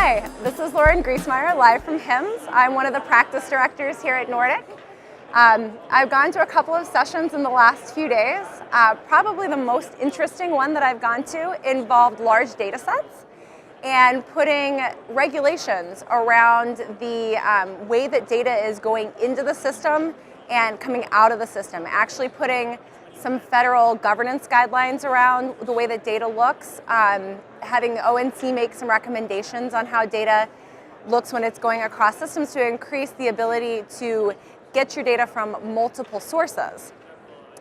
Hi, this is Lauren Griesmeyer, live from HIMSS. I'm one of the practice directors here at Nordic. I've gone to a couple of sessions in the last few days. Probably the most interesting one that I've gone to involved large data sets and putting regulations around the way that data is going into the system and coming out of the system, actually putting some federal governance guidelines around the way that data looks, having ONC make some recommendations on how data looks when it's going across systems to increase the ability to get your data from multiple sources.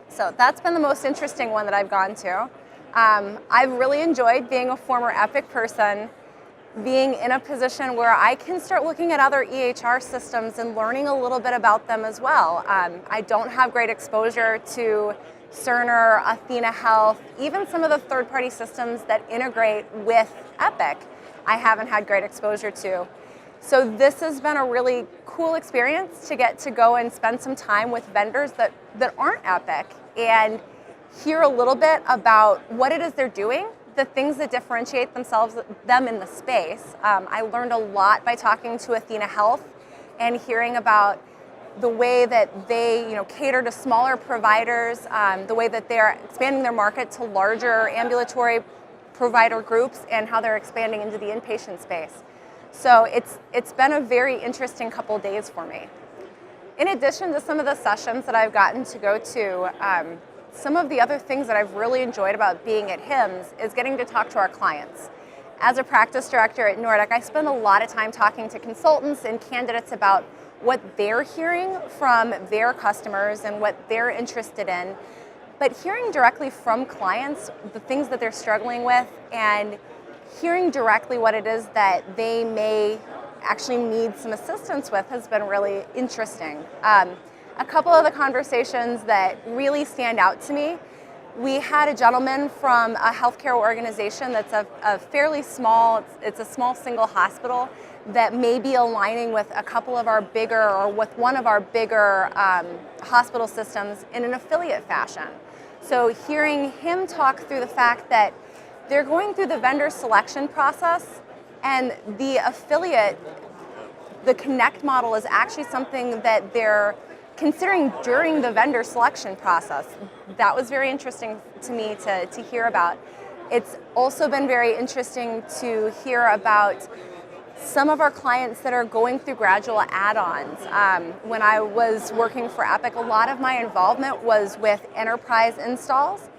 So that's been the most interesting one that I've gone to. I've really enjoyed being a former Epic person, being in a position where I can start looking at other EHR systems and learning a little bit about them as well. I don't have great exposure to Cerner, Athena Health, even some of the third-party systems that integrate with Epic, I haven't had great exposure to. So this has been a really cool experience to get to go and spend some time with vendors that aren't Epic and hear a little bit about what it is they're doing, the things that differentiate them in the space. I learned a lot by talking to Athena Health and hearing about the way that they cater to smaller providers, the way that they're expanding their market to larger ambulatory provider groups, and how they're expanding into the inpatient space. So it's been a very interesting couple days for me. In addition to some of the sessions that I've gotten to go to, some of the other things that I've really enjoyed about being at HIMSS is getting to talk to our clients. As a practice director at Nordic, I spend a lot of time talking to consultants and candidates about what they're hearing from their customers and what they're interested in, but hearing directly from clients the things that they're struggling with and hearing directly what it is that they may actually need some assistance with has been really interesting. A couple of the conversations that really stand out to me, we had a gentleman from a healthcare organization that's a fairly small, it's a small single hospital that may be aligning with a couple of our bigger, or with one of our bigger hospital systems in an affiliate fashion. So hearing him talk through the fact that they're going through the vendor selection process and the affiliate, the connect model is actually something that they're considering during the vendor selection process. That was very interesting to me to hear about. It's also been very interesting to hear about some of our clients that are going through gradual add-ons. When I was working for Epic, a lot of my involvement was with enterprise installs.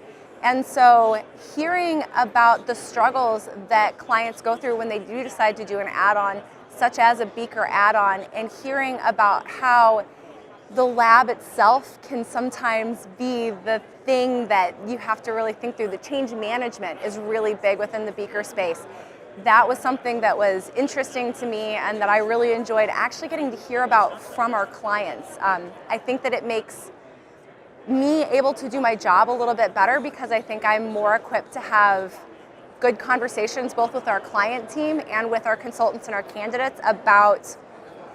And so hearing about the struggles that clients go through when they do decide to do an add-on, such as a Beaker add-on, and hearing about how the lab itself can sometimes be the thing that you have to really think through. The change management is really big within the Beaker space. That was something that was interesting to me and that I really enjoyed actually getting to hear about from our clients. I think that it makes me able to do my job a little bit better because I think I'm more equipped to have good conversations both with our client team and with our consultants and our candidates about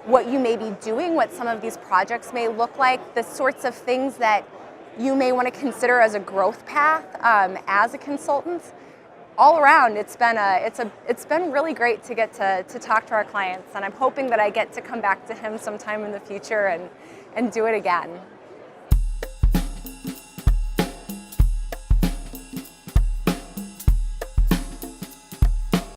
what you may be doing, what some of these projects may look like, the sorts of things that you may want to consider as a growth path as a consultant. All around, it's been really great to get to talk to our clients, and I'm hoping that I get to come back to him sometime in the future and do it again.